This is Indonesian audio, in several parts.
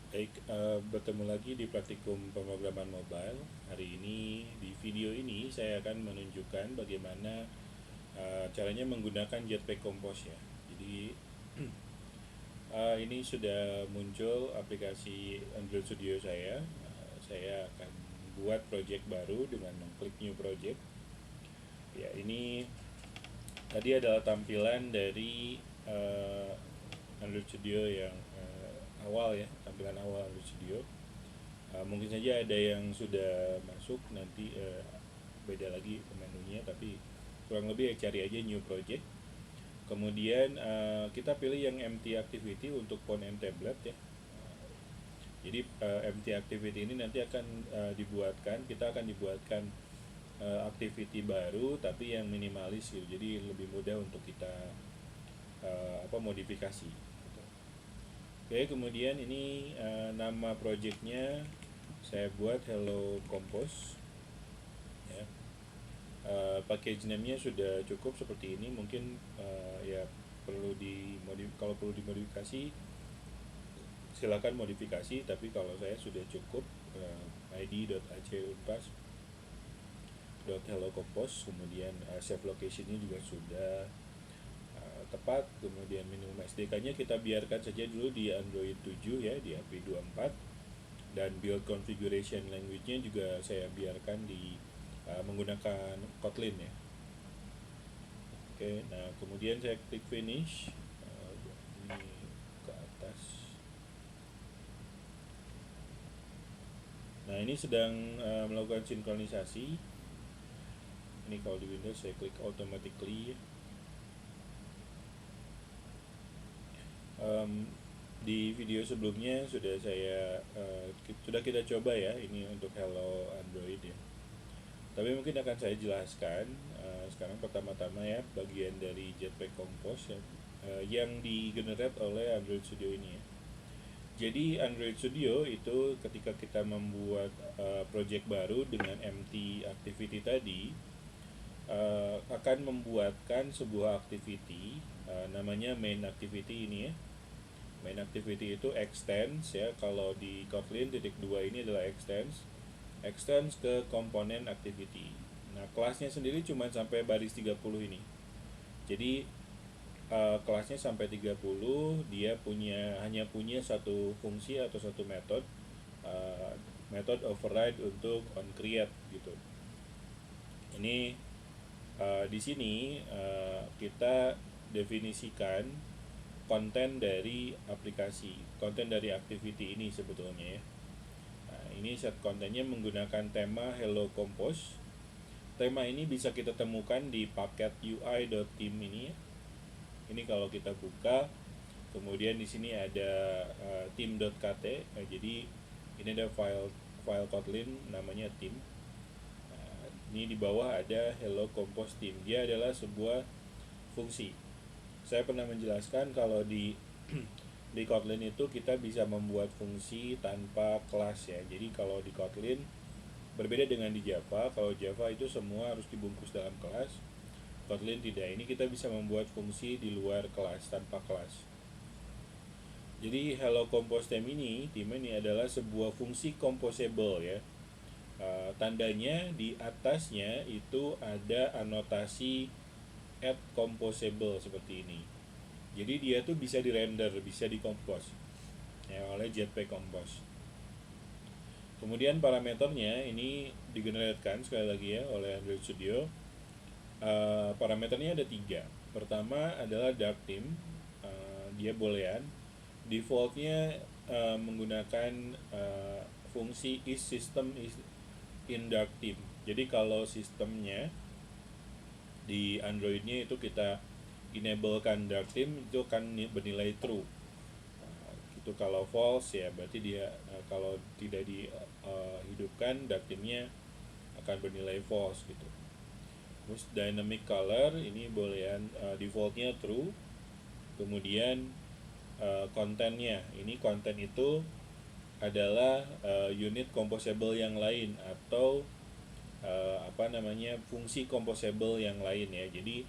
Baik, bertemu lagi di praktikum pemrograman mobile. Hari ini, di video ini, saya akan menunjukkan bagaimana caranya menggunakan Jetpack Compose ya. Jadi, ini sudah muncul aplikasi Android Studio saya. Saya akan buat project baru dengan mengklik New Project. Ya, ini tadi adalah tampilan dari Android Studio yang awal ya, tampilan awal Android Studio. Mungkin saja ada yang sudah masuk nanti beda lagi menunya, tapi kurang lebih cari aja new project. Kemudian kita pilih yang empty activity untuk phone and tablet ya. Jadi empty activity ini nanti akan kita akan dibuatkan activity baru tapi yang minimalis gitu. Jadi lebih mudah untuk kita modifikasi. Gitu. Oke, kemudian ini nama projectnya saya buat Hello Compose ya. Package name-nya sudah cukup seperti ini. Mungkin ya kalau perlu dimodifikasi silakan modifikasi, tapi kalau saya sudah cukup id.akunpas.hellocompose, kemudian save location-nya juga sudah tepat, kemudian minimum SDK-nya kita biarkan saja dulu di Android 7 ya, di API 24, dan build configuration language-nya juga saya biarkan di menggunakan Kotlin ya. Oke, nah kemudian saya klik finish. Ini ke atas. Nah, ini sedang melakukan sinkronisasi. Ini kalau di Windows saya klik automatically. Di video sebelumnya sudah kita coba ya ini untuk Hello Android ya. Tapi mungkin akan saya jelaskan sekarang pertama-tama ya bagian dari Jetpack Compose ya, yang digenerate oleh Android Studio ini ya. Jadi Android Studio itu ketika kita membuat project baru dengan empty activity tadi akan membuatkan sebuah activity namanya main activity ini ya. Main activity itu extends ya, kalau di Kotlin titik 2 ini adalah extends ke komponen activity. Nah, kelasnya sendiri cuma sampai baris 30 ini. Jadi kelasnya sampai 30, dia hanya punya satu fungsi atau satu metode, method override untuk on create gitu. Ini di sini kita definisikan konten dari aplikasi, konten dari activity ini sebetulnya ya. Nah, ini set kontennya menggunakan tema Hello Compose. Tema ini bisa kita temukan di paket ui.theme ini ya. Ini kalau kita buka, kemudian di sini ada theme.kt. Nah, jadi ini ada file Kotlin namanya theme. Nah, ini di bawah ada Hello Compose theme. Dia adalah sebuah fungsi. Saya pernah menjelaskan kalau di di Kotlin itu kita bisa membuat fungsi tanpa kelas ya. Jadi kalau di Kotlin berbeda dengan di Java. Kalau Java itu semua harus dibungkus dalam kelas. Kotlin tidak. Ini kita bisa membuat fungsi di luar kelas, tanpa kelas. Jadi Hello Compose theme ini adalah sebuah fungsi composable ya. Tandanya di atasnya itu ada anotasi add composable seperti ini. Jadi dia tuh bisa dirender, bisa dikompos ya oleh Jetpack Compose. Kemudian parameternya ini digeneratkan sekali lagi ya oleh Android Studio. Parameternya ada 3. Pertama adalah dark theme, dia boolean. Defaultnya menggunakan fungsi is system is in dark theme. Jadi kalau sistemnya di Androidnya itu kita enablekan dark theme, itu akan bernilai true. Itu kalau false ya berarti dia kalau tidak dihidupkan dark theme-nya akan bernilai false gitu. Terus dynamic color ini boolean, defaultnya true. Kemudian kontennya, ini konten itu adalah unit composable yang lain atau fungsi composable yang lain ya. Jadi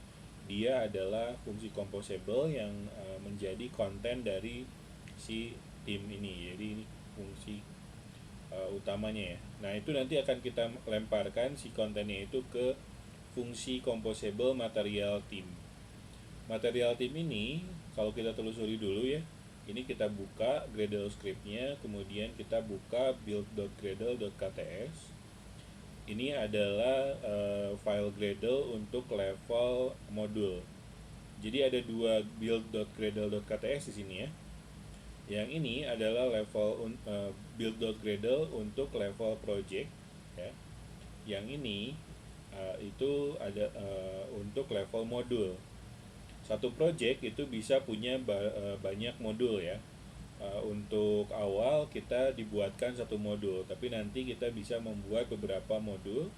dia adalah fungsi composable yang menjadi konten dari si theme ini. Jadi fungsi utamanya ya. Nah itu nanti akan kita lemparkan si kontennya itu ke fungsi composable material team. Material team ini kalau kita telusuri dulu ya, ini kita buka Gradle scriptnya, kemudian kita buka build.gradle.kts. Ini adalah file Gradle untuk level modul. Jadi ada dua build.gradle.kts di sini ya. Yang ini adalah level build.gradle untuk level project ya. Yang ini itu ada untuk level modul. Satu project itu bisa punya banyak modul ya. Untuk awal kita dibuatkan satu modul, tapi nanti kita bisa membuat beberapa modul.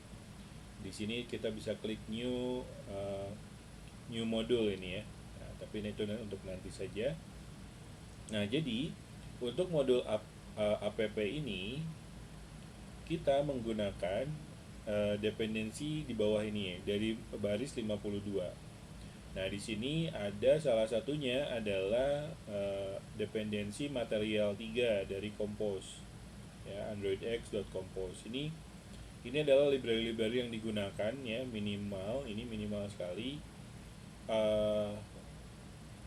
Di sini kita bisa klik new modul ini ya. Nah, tapi itu untuk nanti saja. Nah, jadi untuk modul app ini kita menggunakan dependensi di bawah ini ya, dari baris 52. Nah, di sini ada salah satunya adalah dependensi material 3 dari Compose. Ya, androidx.compose. Ini adalah library-library yang digunakan ya, minimal sekali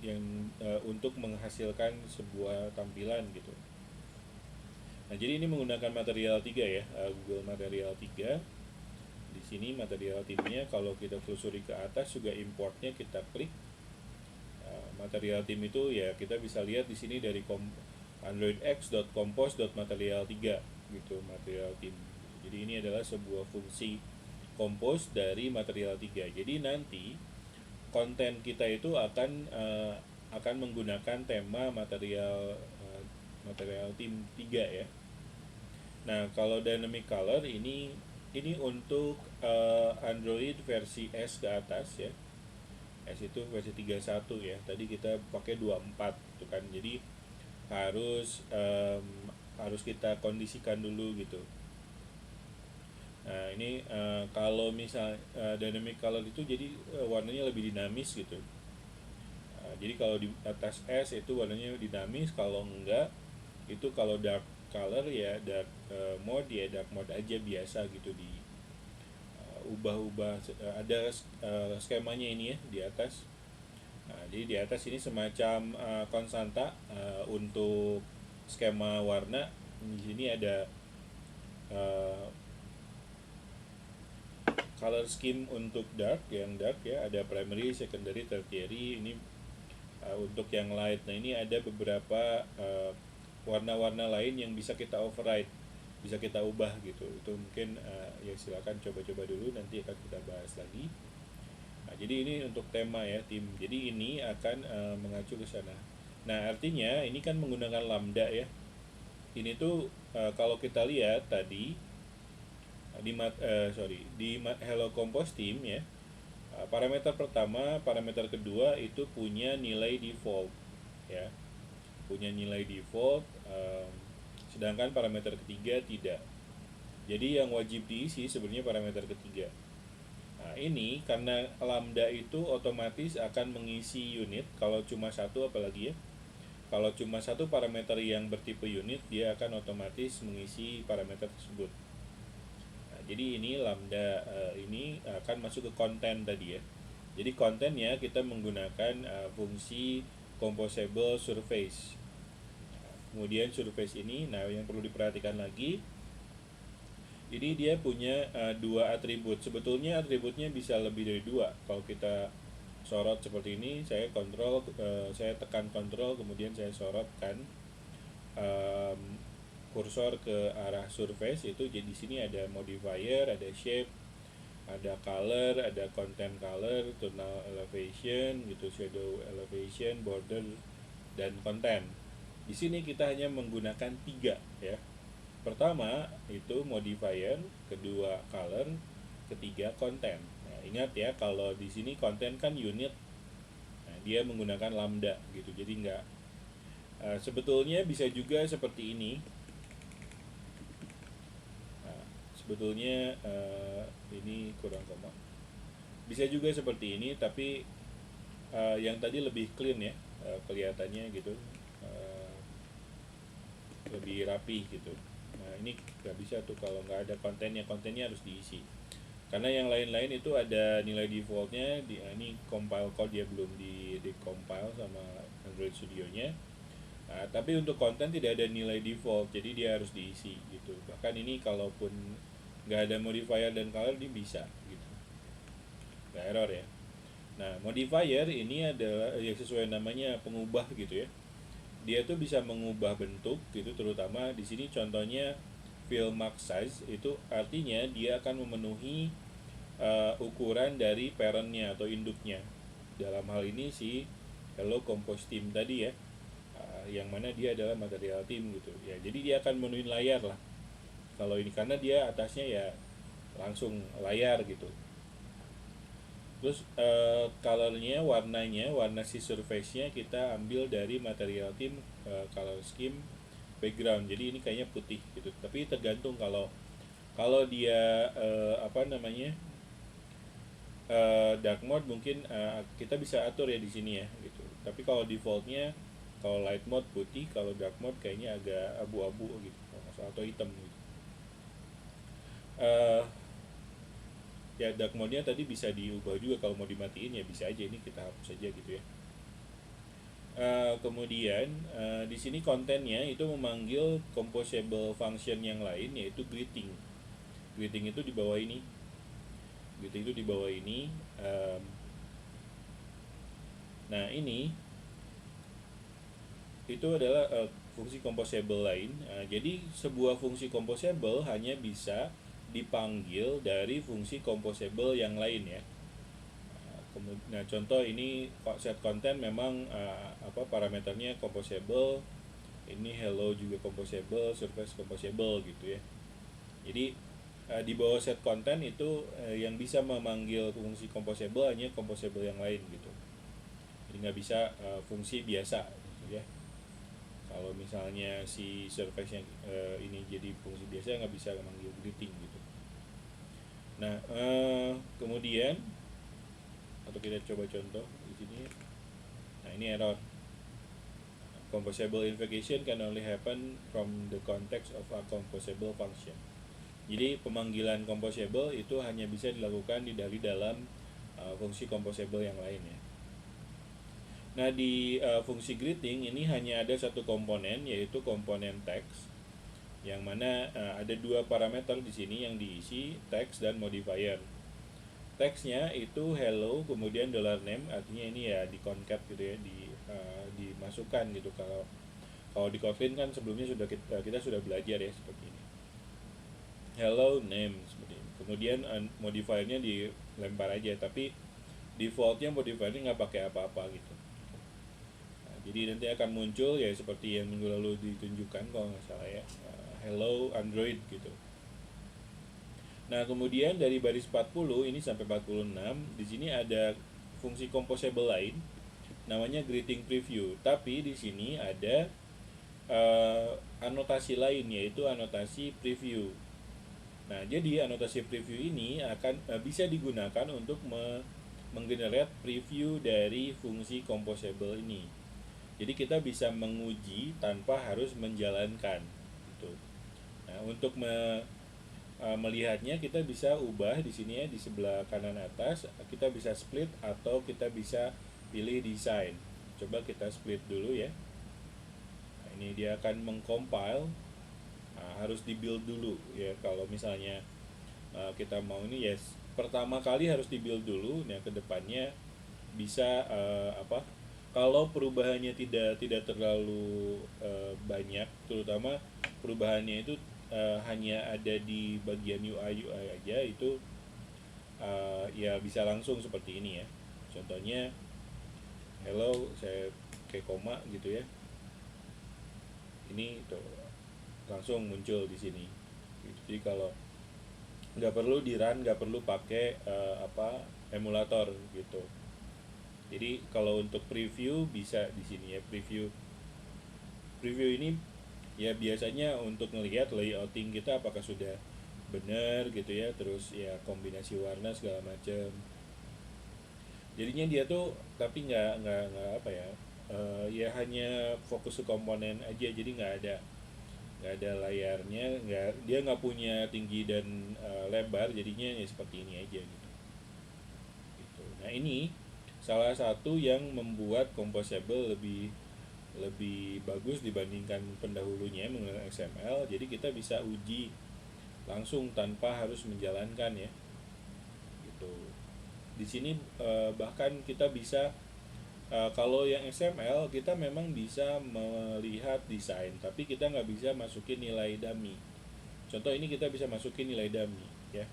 yang untuk menghasilkan sebuah tampilan gitu. Nah, jadi ini menggunakan material 3 ya, Google Material 3. Di sini material timnya kalau kita telusuri ke atas juga importnya kita klik. Material tim itu ya kita bisa lihat di sini dari androidx.compose.material3 gitu, material tim. Jadi ini adalah sebuah fungsi compose dari material 3. Jadi nanti konten kita itu akan menggunakan tema material tim 3 ya. Nah, kalau dynamic color ini untuk Android versi S ke atas ya. S itu versi 31 ya. Tadi kita pakai 24 itu kan. Jadi harus kita kondisikan dulu gitu. Nah, ini kalau misal dynamic color itu jadi warnanya lebih dinamis gitu. Jadi kalau di atas S itu warnanya dinamis, kalau enggak itu kalau dark color ya dark mode ya dark mode aja biasa gitu, di ubah-ubah ada skemanya ini ya di atas. Nah, jadi di atas ini semacam konstanta untuk skema warna. Di sini ada color scheme untuk dark, yang dark ya, ada primary, secondary, tertiary. Ini untuk yang light. Nah, ini ada beberapa warna-warna lain yang bisa kita override, bisa kita ubah gitu. Itu mungkin ya silakan coba-coba dulu, nanti akan kita bahas lagi. Nah, jadi ini untuk tema ya tim. Jadi ini akan mengacu ke sana. Nah, artinya ini kan menggunakan lambda ya. Ini tuh kalau kita lihat tadi di Hello Compose Team ya. Parameter pertama, parameter kedua itu punya nilai default ya. Punya nilai default, sedangkan parameter ketiga tidak. Jadi yang wajib diisi sebenarnya parameter ketiga. Nah, ini karena lambda itu otomatis akan mengisi unit. Kalau cuma satu, apalagi ya, kalau cuma satu parameter yang bertipe unit, dia akan otomatis mengisi parameter tersebut. Nah, jadi ini lambda ini akan masuk ke konten tadi ya. Jadi kontennya kita menggunakan fungsi composable surface. Kemudian surface ini, nah yang perlu diperhatikan lagi, ini dia punya dua atribut. Sebetulnya atributnya bisa lebih dari dua. Kalau kita sorot seperti ini, saya tekan kontrol, kemudian saya sorotkan kursor ke arah surface itu. Jadi di sini ada modifier, ada shape, ada color, ada content color, tonal elevation gitu, shadow elevation, border, dan content. Di sini kita hanya menggunakan 3 ya. Pertama itu modifier, kedua color, ketiga content. Nah, ingat ya, kalau di sini content kan unit. Nah, dia menggunakan lambda gitu. Jadi enggak sebetulnya bisa juga seperti ini. Nah, sebetulnya ini kurang koma. Bisa juga seperti ini, tapi yang tadi lebih clean ya, kelihatannya gitu. lebih rapi gitu. Nah ini nggak bisa tuh kalau nggak ada kontennya harus diisi. Karena yang lain-lain itu ada nilai defaultnya ini compile code dia belum di compile sama Android Studio-nya. Nah, tapi untuk konten tidak ada nilai default, jadi dia harus diisi gitu. Bahkan ini kalaupun nggak ada modifier dan color dia bisa gitu, nggak error ya. Nah modifier ini adalah ya sesuai namanya pengubah gitu ya. Dia tuh bisa mengubah bentuk gitu, terutama di sini contohnya fill max size itu artinya dia akan memenuhi ukuran dari parentnya atau induknya. Dalam hal ini si Hello Compose Team tadi ya, yang mana dia adalah material team gitu ya. Jadi dia akan memenuhi layar lah. Kalau ini karena dia atasnya ya langsung layar gitu. Terus colornya, warna si surface-nya kita ambil dari material team color scheme background. Jadi ini kayaknya putih gitu. Tapi tergantung kalau dia dark mode mungkin kita bisa atur ya di sini ya gitu. Tapi kalau defaultnya kalau light mode putih, kalau dark mode kayaknya agak abu-abu gitu atau hitam gitu. Ya dark mode-nya tadi bisa diubah juga, kalau mau dimatiin ya bisa aja, ini kita hapus aja gitu ya. Kemudian di sini kontennya itu memanggil composable function yang lain yaitu greeting. Greeting itu di bawah ini. Nah ini itu adalah fungsi composable lain. Jadi sebuah fungsi composable hanya bisa dipanggil dari fungsi composable yang lain ya. Nah contoh ini set content memang parameternya composable, ini hello juga composable, surface composable gitu ya. Jadi di bawah set content itu yang bisa memanggil fungsi composable hanya composable yang lain gitu. Jadi nggak bisa fungsi biasa gitu ya. Kalau misalnya si surface yang ini jadi fungsi biasa nggak bisa memanggil greeting gitu. Nah kemudian atau kita coba contoh di sini. Nah ini error. Composable invocation can only happen from the context of a composable function. Jadi pemanggilan composable itu hanya bisa dilakukan dari dalam fungsi composable yang lain ya. Nah di fungsi greeting ini hanya ada satu komponen yaitu komponen text, yang mana ada dua parameter di sini yang diisi, text dan modifier. Teksnya itu hello kemudian $name, artinya ini ya di concat gitu ya, dimasukkan gitu. Kalau di Kotlin kan sebelumnya kita sudah belajar ya seperti ini, hello name seperti ini. Kemudian modifiernya dilempar aja, tapi defaultnya modifiernya nggak pakai apa-apa gitu. Nah, jadi nanti akan muncul ya seperti yang minggu lalu ditunjukkan kalau nggak salah ya, hello Android gitu. Nah, kemudian dari baris 40 ini sampai 46, di sini ada fungsi composable lain namanya greeting preview. Tapi di sini ada anotasi lain yaitu anotasi preview. Nah, jadi anotasi preview ini akan bisa digunakan untuk menggenerate preview dari fungsi composable ini. Jadi kita bisa menguji tanpa harus menjalankan gitu. Nah, untuk melihatnya kita bisa ubah di sini ya, di sebelah kanan atas kita bisa split atau kita bisa pilih design. Coba kita split dulu ya. Nah, ini dia akan mengcompile. Nah, harus dibuild dulu ya. Kalau misalnya kita mau ini yes, pertama kali harus dibuild dulu. Nah, kedepannya bisa kalau perubahannya tidak terlalu banyak, terutama perubahannya itu hanya ada di bagian UI aja, itu ya bisa langsung seperti ini ya. Contohnya hello saya kayak koma gitu ya, ini tuh langsung muncul di sini. Jadi kalau nggak perlu di run, nggak perlu pakai emulator gitu. Jadi kalau untuk preview bisa di sini ya, preview ini ya biasanya untuk ngelihat layouting kita apakah sudah benar gitu ya, terus ya kombinasi warna segala macam. Jadinya dia tuh tapi nggak ya hanya fokus ke komponen aja, jadi nggak ada nggak ada layarnya, dia nggak punya tinggi dan lebar, jadinya ya seperti ini aja gitu. Nah ini salah satu yang membuat Composable lebih lebih bagus dibandingkan pendahulunya menggunakan XML. Jadi kita bisa uji langsung tanpa harus menjalankan ya gitu. Di sini bahkan kita bisa kalau yang XML kita memang bisa melihat desain, tapi kita nggak bisa masukin nilai dummy. Contoh ini kita bisa masukin nilai dummy ya.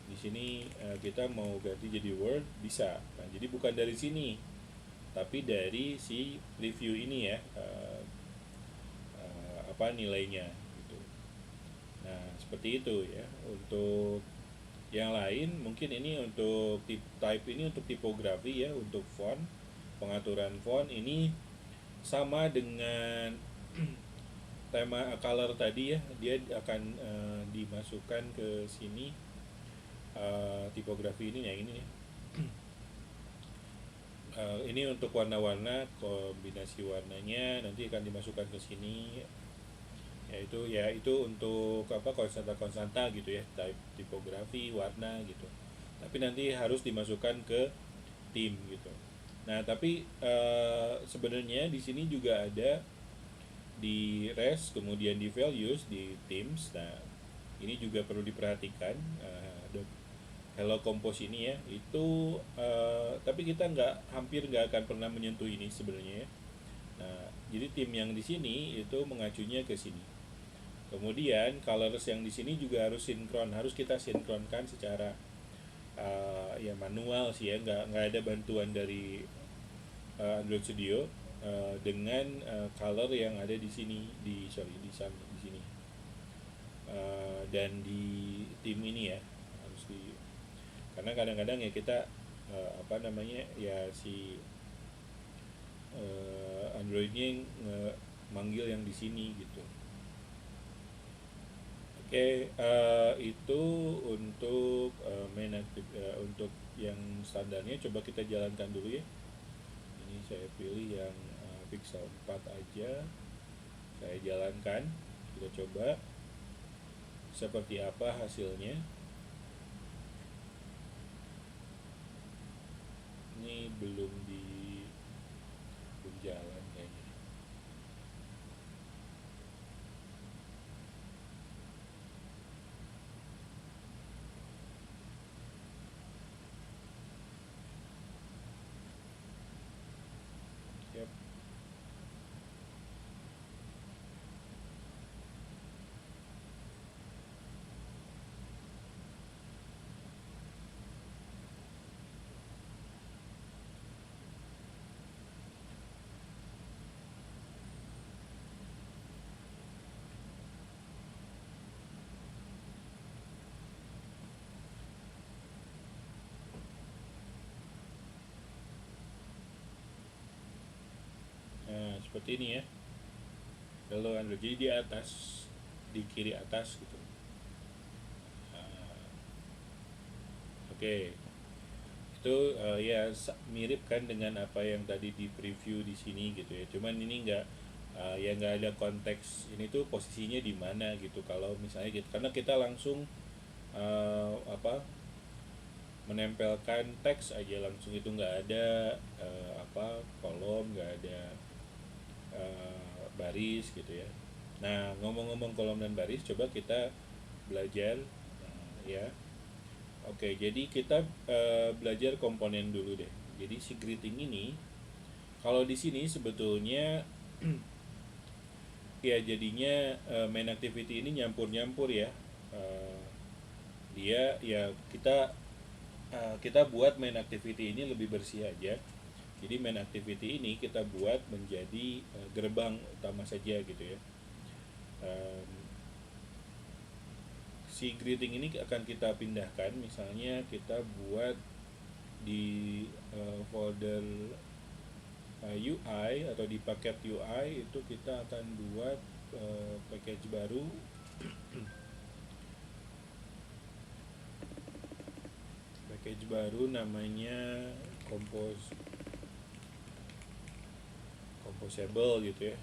Di sini kita mau ganti jadi Word bisa. Nah, jadi bukan dari sini, tapi dari si preview ini ya, apa nilainya gitu. Nah, seperti itu ya. Untuk yang lain mungkin ini untuk type ini untuk tipografi ya, untuk font, pengaturan font ini sama dengan tema color tadi ya, dia akan dimasukkan ke sini. Tipografi ini yang ini ya. Ini untuk warna-warna, kombinasi warnanya nanti akan dimasukkan ke sini, yaitu untuk apa, konstanta gitu ya, type tipografi warna gitu, tapi nanti harus dimasukkan ke tim gitu. Nah tapi sebenarnya di sini juga ada di res, kemudian di values, di themes. Nah ini juga perlu diperhatikan. Hello Compose ini ya, itu tapi kita hampir nggak akan pernah menyentuh ini sebenarnya ya. Nah jadi tim yang di sini itu mengacunya ke sini. Kemudian colors yang di sini juga harus sinkron, harus kita sinkronkan secara ya manual sih ya, nggak ada bantuan dari Android Studio dengan color yang ada di sini, di sini dan di tim ini ya, harus di, karena kadang-kadang ya kita apa namanya ya, si Androidnya manggil yang di sini gitu. Oke, itu untuk untuk yang standarnya. Coba kita jalankan dulu ya. Ini saya pilih yang Pixel 4 aja. Saya jalankan. Kita coba seperti apa hasilnya. Ini belum jalan kayaknya. Yap. Nah, seperti ini ya. Kalau Android jadi di atas, di kiri atas gitu. Nah, oke. Itu ya mirip kan dengan apa yang tadi di preview di sini gitu ya. Cuman ini nggak ya nggak ada konteks ini tuh posisinya di mana gitu. Kalau misalnya gitu, karena kita langsung apa, menempelkan teks aja langsung, itu nggak ada apa, kolom, nggak ada baris gitu ya. Nah ngomong-ngomong kolom dan baris, coba kita belajar ya. Oke, jadi kita belajar komponen dulu deh. Jadi si greeting ini, kalau di sini sebetulnya ya jadinya main activity ini nyampur-nyampur ya. Eh, Dia ya kita buat main activity ini lebih bersih aja. Jadi main activity ini kita buat menjadi gerbang utama saja gitu ya. Um, si greeting ini akan kita pindahkan, misalnya kita buat di folder UI atau di paket UI, itu kita akan buat package baru. Package baru namanya composable gitu ya.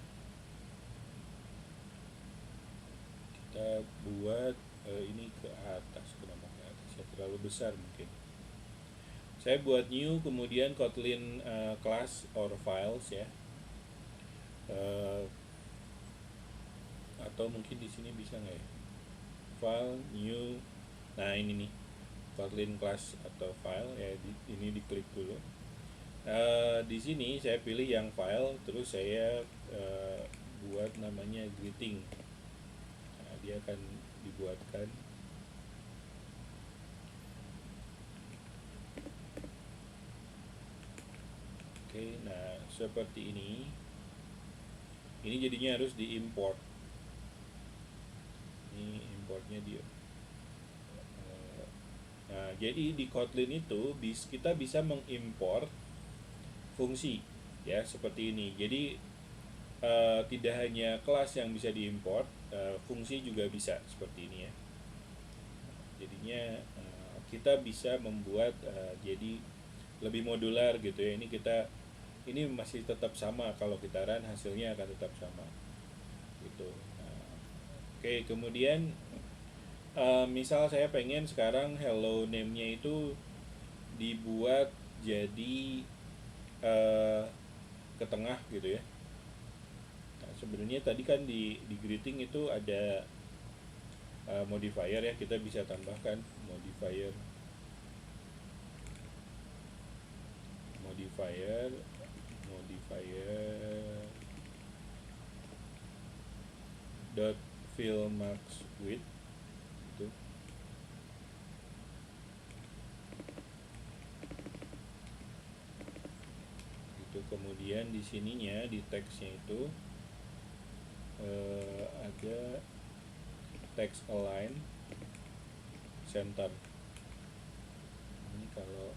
kita buat ini ke atas, kenapa ke atas ya, terlalu besar mungkin. Saya buat new, kemudian Kotlin class or files ya. Atau mungkin di sini bisa nggak ya? File new. Nah ini nih Kotlin class atau file ya, ini diklik dulu. Di sini saya pilih yang file, terus saya buat namanya greeting. Nah, dia akan dibuatkan. Oke, nah seperti ini. Ini jadinya harus diimport. Ini importnya dia. Nah, jadi di Kotlin itu kita bisa mengimport fungsi ya seperti ini. Jadi tidak hanya kelas yang bisa diimport, fungsi juga bisa seperti ini ya. Jadinya kita bisa membuat jadi lebih modular gitu ya. Ini masih tetap sama, kalau kita run hasilnya akan tetap sama gitu. Oke, kemudian misal saya pengen sekarang hello name-nya itu dibuat jadi ke tengah gitu ya. Nah, sebenarnya tadi kan di greeting itu ada modifier ya, kita bisa tambahkan modifier dot fill max width itu. Itu kemudian di sininya di teksnya itu ada text align center. Ini kalau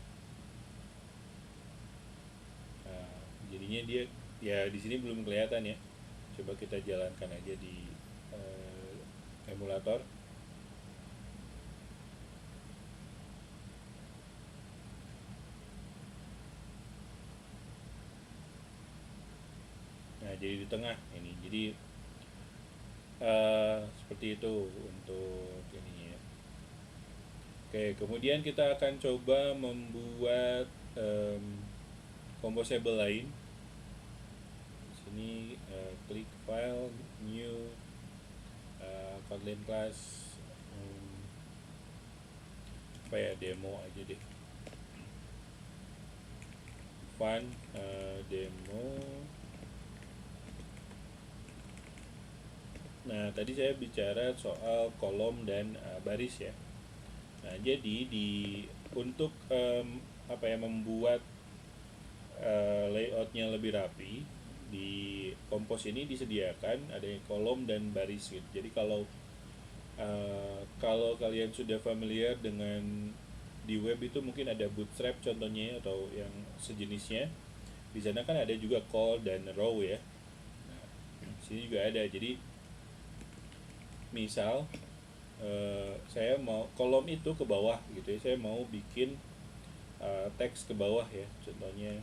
jadinya dia ya di sini belum kelihatan ya. Coba kita jalankan aja di emulator. Nah, jadi di tengah ini. Jadi seperti itu untuk ini ya. Oke, kemudian kita akan coba membuat composable lain. Di sini klik file, new, Kotlin class, apa ya, demo aja deh. Fun demo. Nah, tadi saya bicara soal kolom dan baris ya. Nah, jadi untuk membuat layoutnya lebih rapi, di Compose ini disediakan ada kolom dan baris gitu. Jadi kalau kalian sudah familiar dengan di web itu mungkin ada Bootstrap contohnya atau yang sejenisnya. Di sana kan ada juga col dan row ya. Nah, di sini juga ada. Jadi misal saya mau kolom itu ke bawah gitu ya, saya mau bikin teks ke bawah ya, contohnya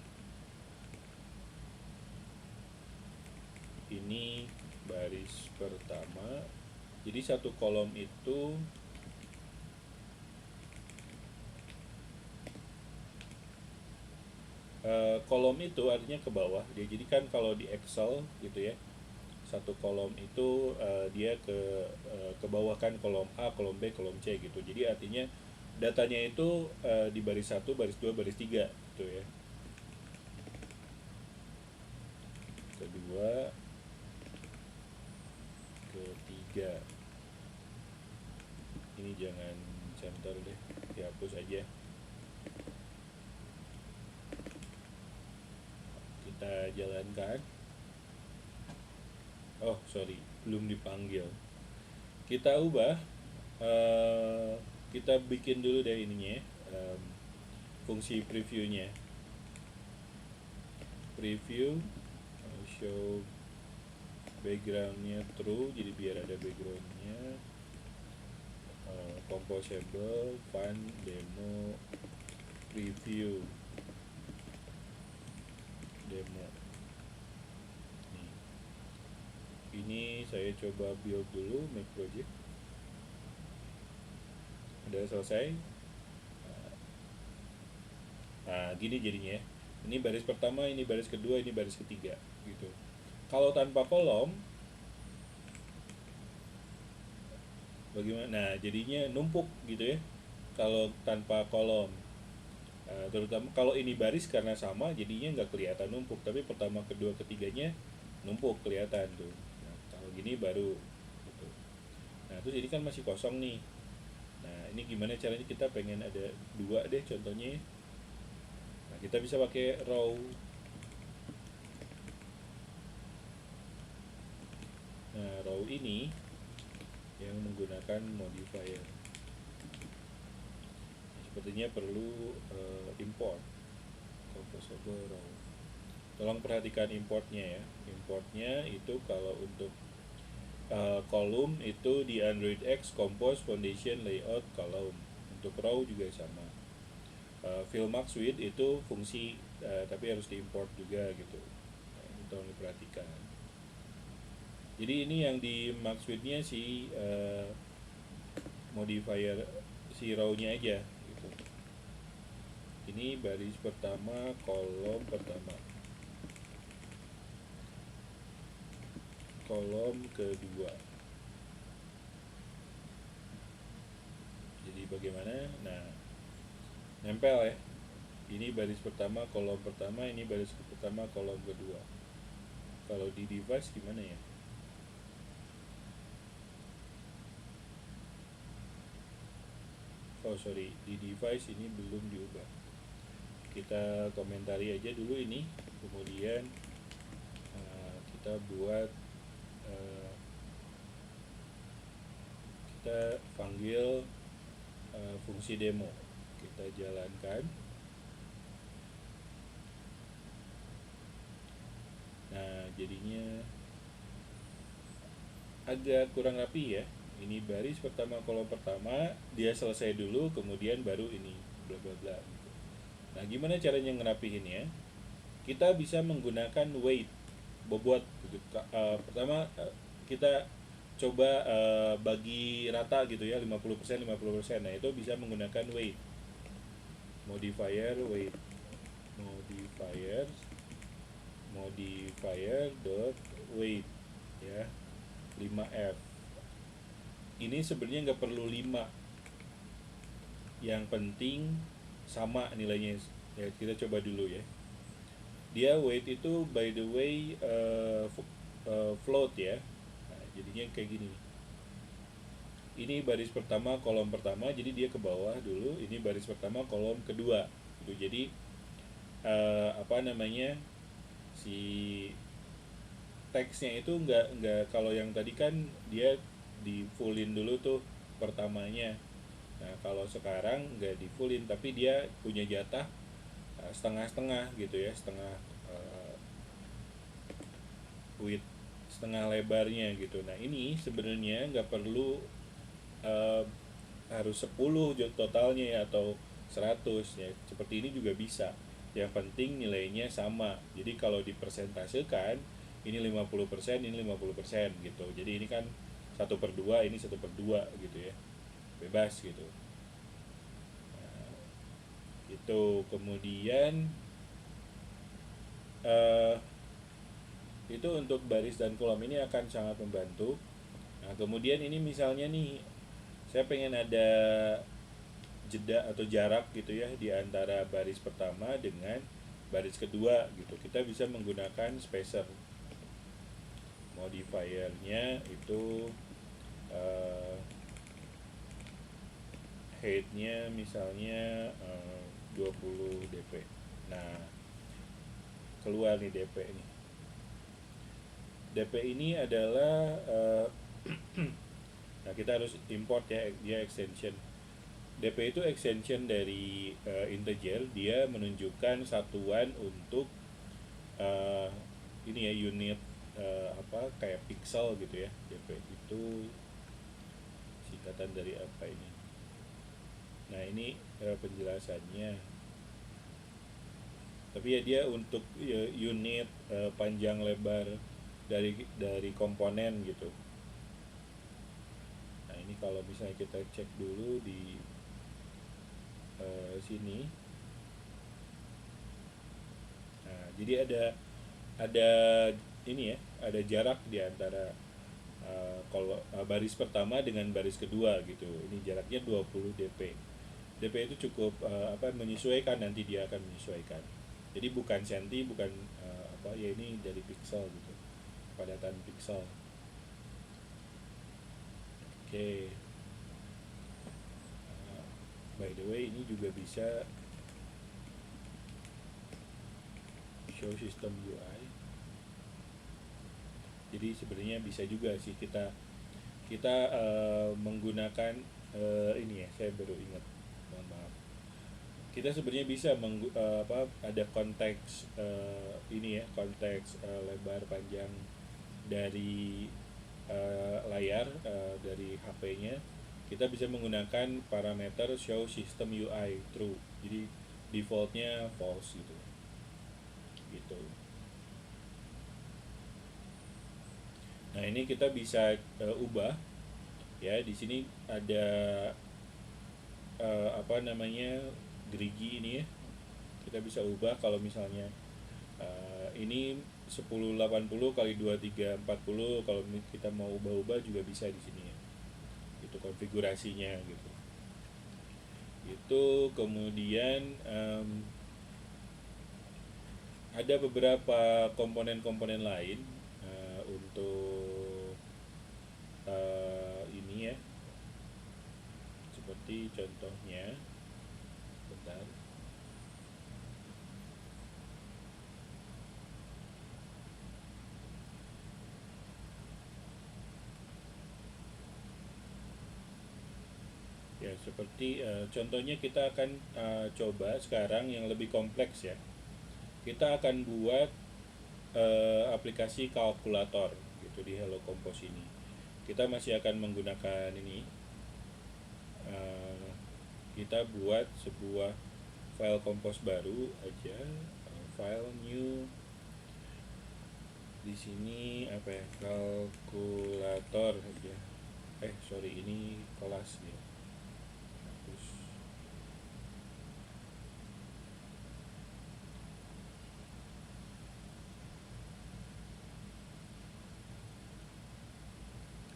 ini baris pertama. Jadi satu kolom itu kolom itu artinya ke bawah dia. Jadi kan kalau di Excel gitu ya, satu kolom itu dia ke bawah kan, kolom A, kolom B, kolom C gitu. Jadi artinya datanya itu di baris 1, baris 2, baris 3 gitu ya. Kedua, ketiga. Ini jangan center deh, dihapus aja. Kita jalankan. Oh sorry, belum dipanggil. Kita ubah, kita bikin dulu deh ininya, fungsi previewnya. Preview, show backgroundnya true, jadi biar ada backgroundnya. Composable, fun, demo, preview, demo. Ini saya coba build dulu, make project. udah selesai. Nah gini jadinya ya, ini baris pertama, ini baris kedua, ini baris ketiga gitu. Kalau tanpa kolom bagaimana? Nah jadinya numpuk gitu ya kalau tanpa kolom. Terutama kalau ini baris karena sama jadinya nggak kelihatan numpuk, tapi pertama kedua ketiganya numpuk kelihatan tuh. Nah, kalau gini baru gitu. Nah terus ini kan masih kosong nih. Nah ini gimana caranya, kita pengen ada dua deh contohnya. Nah kita bisa pakai row. Nah row ini yang menggunakan modifier. Nah, sepertinya perlu import composable row. Tolong perhatikan importnya ya. Importnya itu kalau untuk kolom itu di Android X compose foundation layout column. Untuk row juga sama. Filmax width itu fungsi tapi harus diimport juga gitu. Nah, ini tolong diperhatikan. Jadi ini yang di max width-nya si modifier si row-nya aja gitu. Ini baris pertama, kolom pertama, kolom kedua. Jadi bagaimana? Nah, nempel ya. Ini baris pertama, kolom pertama, ini baris pertama, kolom kedua. Kalau di device gimana ya? Oh sorry, di device ini belum diubah. Kita komentari aja dulu ini, kemudian kita buat kita panggil fungsi demo, kita jalankan. Nah jadinya agak kurang rapi ya. Ini baris pertama, kolom pertama, dia selesai dulu, kemudian baru ini bla bla bla gitu. Nah gimana caranya ngerapihinnya? Kita bisa menggunakan weight, bobot gitu. Pertama kita coba bagi rata gitu ya, 50% 50%. Nah itu bisa menggunakan weight, modifier weight, modifier modifier dot weight ya, 5F. Ini sebenarnya nggak perlu 5, yang penting sama nilainya ya. Kita coba dulu ya. Dia weight itu by the way float ya. Nah, jadinya kayak gini. Ini baris pertama, kolom pertama, jadi dia ke bawah dulu. Ini baris pertama, kolom kedua. Gitu. Jadi apa namanya, si teksnya itu nggak kalau yang tadi kan dia di fullin dulu tuh pertamanya. Nah kalau sekarang nggak di fullin, tapi dia punya jatah setengah-setengah gitu ya, setengah width, setengah lebarnya gitu. Nah ini sebenarnya nggak perlu harus 10 totalnya ya, atau 100 ya, seperti ini juga bisa. Yang penting nilainya sama. Jadi kalau dipersentasekan ini 50%, ini 50% gitu. Jadi ini kan 1/2, ini 1/2 gitu ya, bebas gitu. Nah, itu kemudian itu untuk baris dan kolom ini akan sangat membantu. Nah kemudian ini misalnya nih, saya pengen ada jeda atau jarak gitu ya di antara baris pertama dengan baris kedua gitu. Kita bisa menggunakan spacer. Modifiernya itu height-nya misalnya 20 dp. Nah keluar nih dp ini. dp ini adalah nah kita harus import ya, dia extension. dp itu extension dari integer. Dia menunjukkan satuan untuk ini ya, unit apa kayak pixel gitu ya. dp itu singkatan dari apa ini? Nah ini penjelasannya. Tapi ya dia untuk unit panjang lebar dari komponen gitu. Nah ini kalau misalnya kita cek dulu di sini. Nah, jadi ada ini ya, ada jarak di antara kalau baris pertama dengan baris kedua gitu. Ini jaraknya 20 dp. dp itu cukup menyesuaikan, nanti dia akan menyesuaikan. Jadi bukan senti, bukan ya, ini dari pixel gitu. Padatan pixel. Oke. By the way, ini juga bisa show system UI. Jadi sebenarnya bisa juga sih kita menggunakan ini ya, saya baru ingat, mohon maaf. Kita sebenarnya bisa ada konteks ini ya, konteks lebar panjang dari layar dari HP-nya. Kita bisa menggunakan parameter show system UI true. Jadi defaultnya false gitu. Nah, ini kita bisa ubah ya. Di sini ada gerigi ini ya. Kita bisa ubah kalau misalnya ini 1080 kali 2340, kalau kita mau ubah-ubah juga bisa di sini ya. Itu konfigurasinya gitu. Itu kemudian ada beberapa komponen-komponen lain untuk ini ya, seperti contohnya, bentar. Ya, seperti contohnya kita akan coba sekarang yang lebih kompleks ya. Kita akan buat aplikasi kalkulator gitu di Hello Compose ini. Kita masih akan menggunakan ini. Kita buat sebuah file compose baru aja, file new. Di sini apa ya, kalkulator aja. Sorry, ini kelas ya.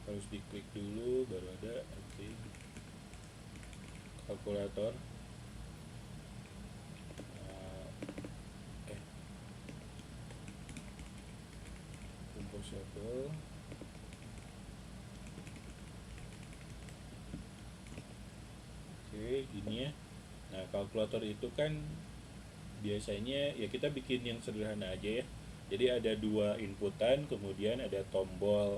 Harus diklik dulu baru ada. Oke. Kalkulator. Composable. Oke, gini ya. Nah, kalkulator itu kan biasanya ya kita bikin yang sederhana aja ya. Jadi ada 2 inputan, kemudian ada tombol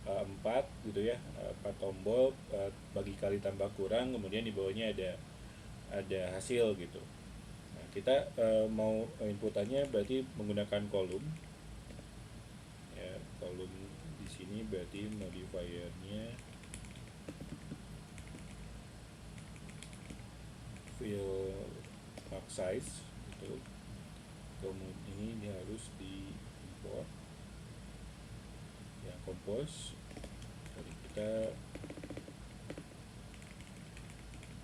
4 gitu ya, 4 tombol bagi kali tambah kurang, kemudian di bawahnya ada hasil gitu. Nah, kita mau inputannya berarti menggunakan kolom ya. Kolom di sini berarti modifiernya fill max size gitu. Kemudian ini harus di import yang compose. Jadi kita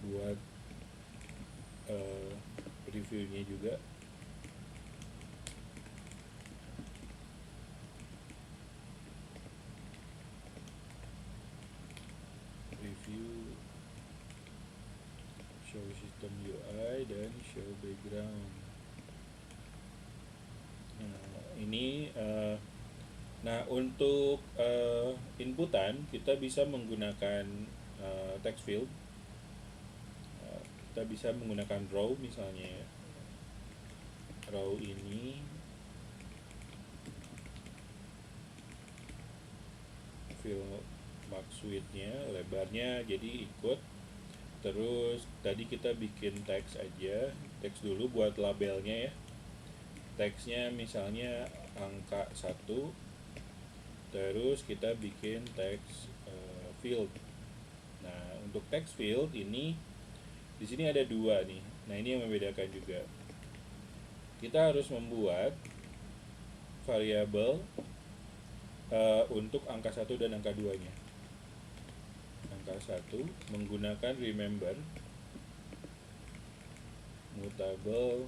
buat reviewnya juga. Review show system UI dan show background. Nah, ini nah, untuk inputan kita bisa menggunakan text field. Kita bisa menggunakan row misalnya ya. Row ini fill max width-nya, lebarnya jadi ikut. Terus tadi kita bikin teks aja, teks dulu buat labelnya ya. Teksnya misalnya angka 1. Terus kita bikin teks field. Nah, untuk text field ini di sini ada 2 nih. Nah, ini yang membedakan juga. Kita harus membuat variabel untuk angka 1 dan angka 2-nya. Angka 1 menggunakan remember. mutable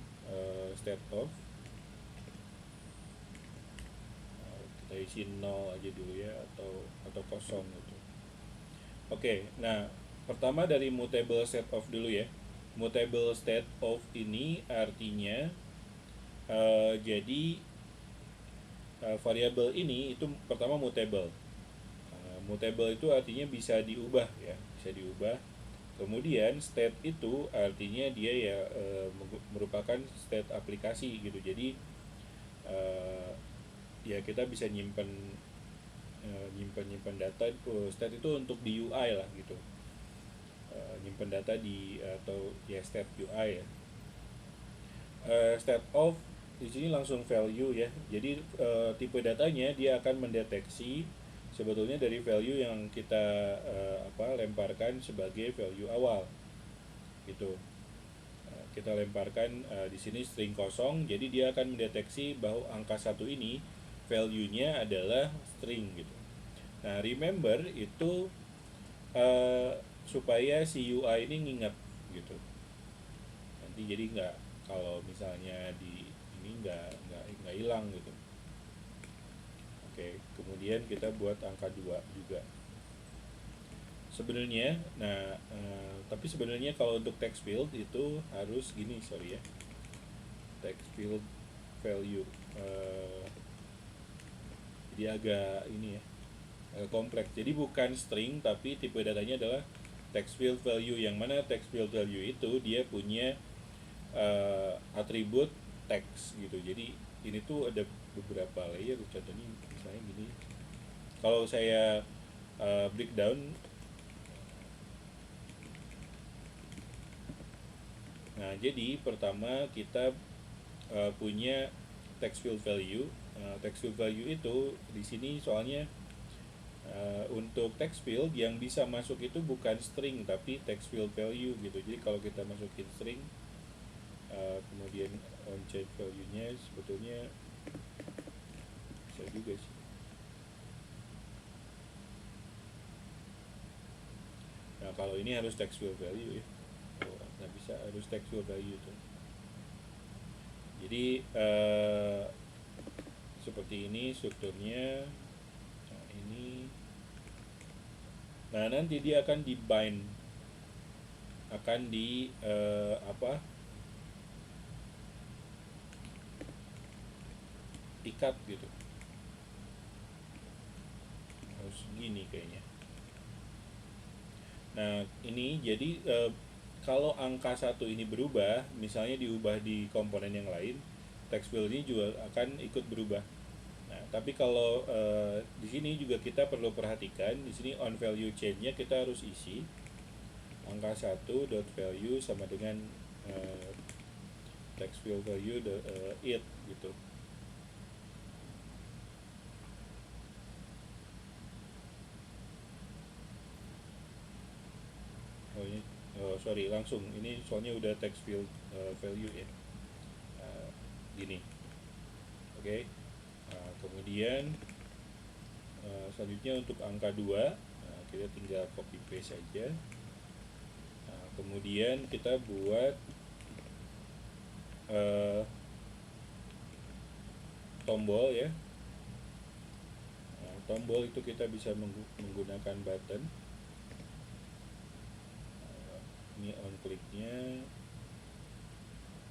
state of, kita isi 0 aja dulu ya, atau kosong gitu. Oke, nah pertama dari mutable state of dulu ya. Mutable state of ini artinya jadi variabel ini itu pertama mutable. Mutable itu artinya bisa diubah ya, bisa diubah. Kemudian state itu artinya dia ya merupakan state aplikasi gitu. Jadi ya kita bisa nyimpen data. State itu untuk di UI lah gitu. Nyimpen data di atau ya state UI ya. State of di sini langsung value ya. Jadi tipe datanya dia akan mendeteksi sebetulnya dari value yang kita lemparkan sebagai value awal gitu. Kita lemparkan di sini string kosong, jadi dia akan mendeteksi bahwa angka 1 ini value-nya adalah string gitu. Nah, remember itu supaya si UI ini nginget gitu. Nanti jadi nggak, kalau misalnya di ini nggak hilang gitu. Oke, kemudian kita buat angka 2 juga. Sebenarnya, nah tapi sebenarnya kalau untuk text field itu harus gini, sorry ya. Text field value. Jadi agak ini ya, kompleks. Jadi bukan string tapi tipe datanya adalah text field value, yang mana text field value itu dia punya atribut text gitu. Jadi ini tuh ada beberapa layer, contohnya misalnya gini. Kalau saya breakdown, nah jadi pertama kita punya text field value. Text field value itu di sini soalnya untuk text field yang bisa masuk itu bukan string tapi text field value gitu. Jadi kalau kita masukin string kemudian on change value-nya sebetulnya bisa juga sih. Nah kalau ini harus text field value ya, nggak bisa harus text field value tuh. Jadi seperti ini strukturnya. Nah ini, nah nanti dia akan di bind, akan di ikat gitu. Harus gini kayaknya. Nah ini jadi kalau angka 1 ini berubah, misalnya diubah di komponen yang lain, text field ini juga akan ikut berubah. Nah, tapi kalau di sini juga kita perlu perhatikan, di sini on value change-nya kita harus isi angka 1 dot value sama dengan text field value it gitu. Oh ini, sorry, langsung ini soalnya udah text field value ya. Gini, oke. Nah, kemudian selanjutnya untuk angka 2, kita tinggal copy paste saja. Nah, kemudian kita buat tombol ya. Nah, tombol itu kita bisa menggunakan button. Ini on kliknya.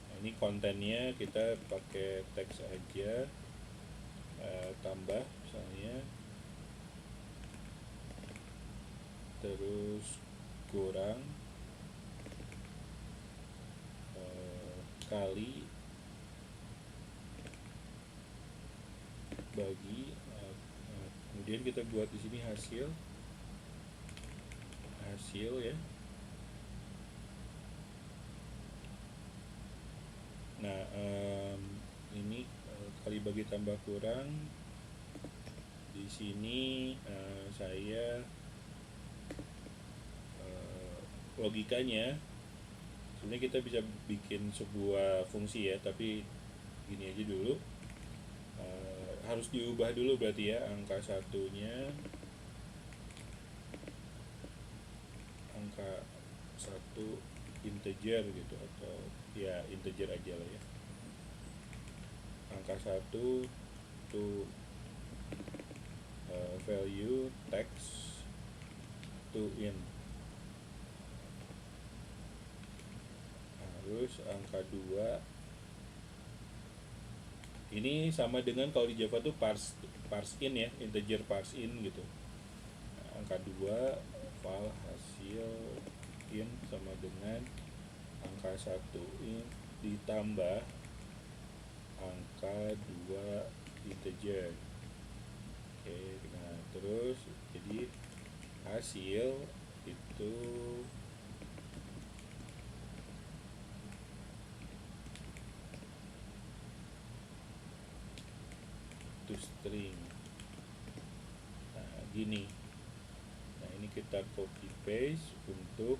Nah, ini kontennya kita pakai teks aja, tambah misalnya, terus kurang kali bagi, kemudian kita buat di sini hasil ya. Nah ini kali bagi tambah kurang, di sini saya logikanya sebenarnya kita bisa bikin sebuah fungsi ya, tapi gini aja dulu. Harus diubah dulu berarti ya angka 1-nya, angka 1 integer gitu, atau ya integer aja lah ya. Angka 1 to value text to int. Terus angka 2 ini sama dengan kalau di Java tuh parse in ya, integer parse in gitu. Angka 2 val hasil int sama dengan angka 1 int ditambah angka 2 integer. Oke, nah terus jadi hasil itu string. Nah gini, nah ini kita copy paste untuk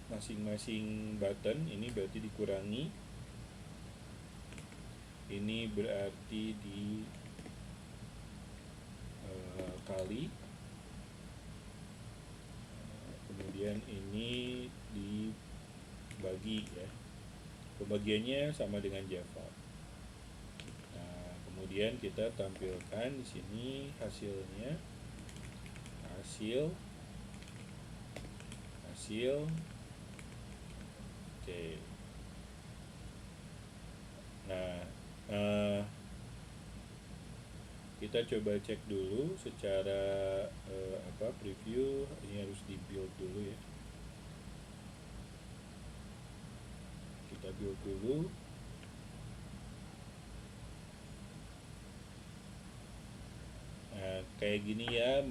masing-masing button. Ini berarti dikurangi, ini berarti di kali, kemudian ini dibagi ya, pembagiannya sama dengan Java. Nah kemudian kita tampilkan di sini hasilnya, hasil. Oke. Nah kita coba cek dulu secara preview. Ini harus di build dulu ya, kita build dulu. Nah kayak gini ya,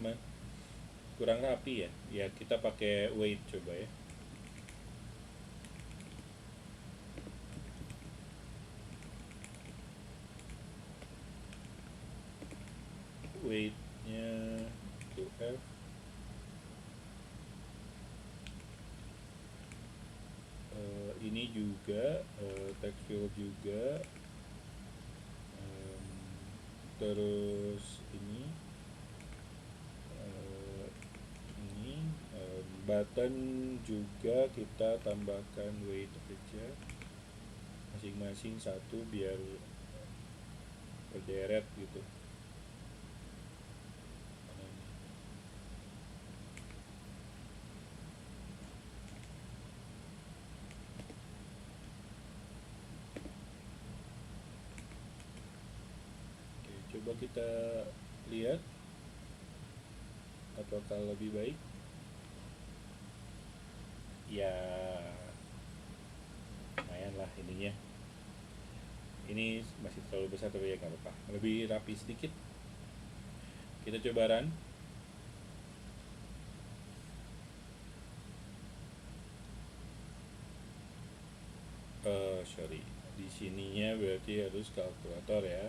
kurang rapi ya. Ya kita pakai weight coba ya. Weightnya to F. Ini juga text field juga, terus ini button juga kita tambahkan weight aja, masing-masing satu biar berderet gitu. Oke, coba kita lihat apakah lebih baik. Ya lumayan lah ininya. Ini masih terlalu besar tapi ya nggak apa-apa, lebih rapi sedikit. Kita coba run. Sorry, di sininya berarti harus kalkulator ya.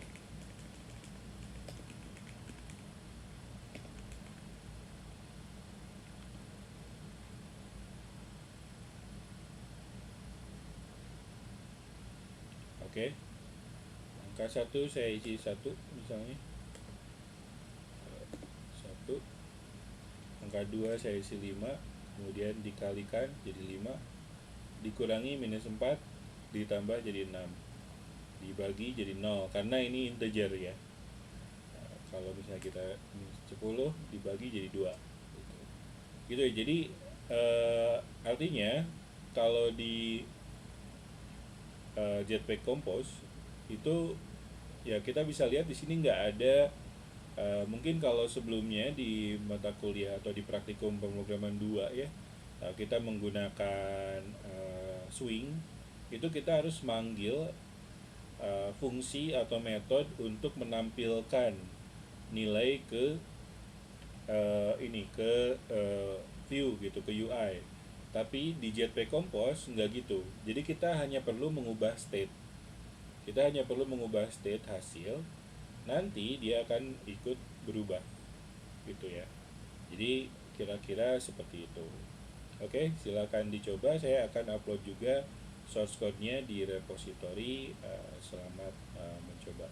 Oke, angka 1 saya isi 1 misalnya, 1. Angka 2 saya isi 5, kemudian dikalikan jadi 5, dikurangi minus 4, ditambah jadi 6, dibagi jadi 0 karena ini integer ya. Nah, kalau misalnya kita 10 dibagi jadi 2 gitu ya. Jadi artinya kalau di Jetpack Compose itu ya kita bisa lihat di sini nggak ada, mungkin kalau sebelumnya di mata kuliah atau di praktikum pemrograman 2 ya, kita menggunakan swing, itu kita harus manggil fungsi atau metode untuk menampilkan nilai ke view gitu, ke UI. Tapi di Jetpack Compose nggak gitu. Jadi kita hanya perlu mengubah state. Kita hanya perlu mengubah state hasil. Nanti dia akan ikut berubah gitu ya. Jadi kira-kira seperti itu. Oke, silakan dicoba. Saya akan upload juga source code-nya di repository. Selamat mencoba.